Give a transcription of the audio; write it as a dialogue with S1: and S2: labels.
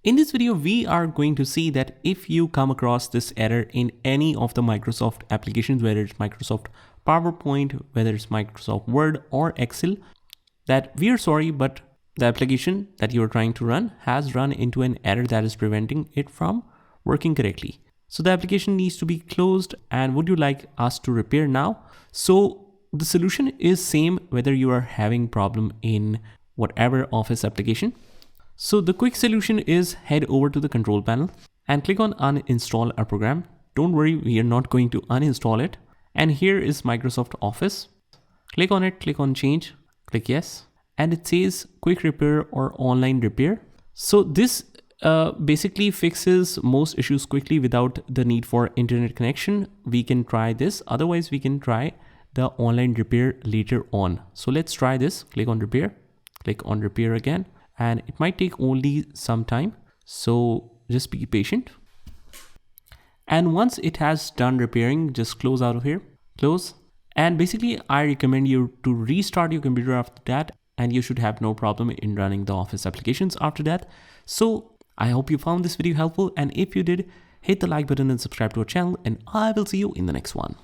S1: In this video, we are going to see that if you come across this error in any of the Microsoft applications, whether it's Microsoft PowerPoint, whether it's Microsoft Word or Excel, that we are sorry, but the application that you are trying to run has run into an error that is preventing it from working correctly. So the application needs to be closed, and would you like us to repair now? So the solution is same whether you are having problem in whatever Office application. So the quick solution is head over to the control panel and click on uninstall a program. Don't worry, we are not going to uninstall it. And here is Microsoft Office. Click on it, click on change, click yes. And it says quick repair or online repair. So this basically fixes most issues quickly without the need for internet connection. We can try this. Otherwise, we can try the online repair later on. So let's try this. Click on repair again. And it might take only some time, so just be patient. And once it has done repairing, just close out of here, close. And basically I recommend you to restart your computer after that, and you should have no problem in running the Office applications after that. So I hope you found this video helpful, and if you did, hit the like button and subscribe to our channel, and I will see you in the next one.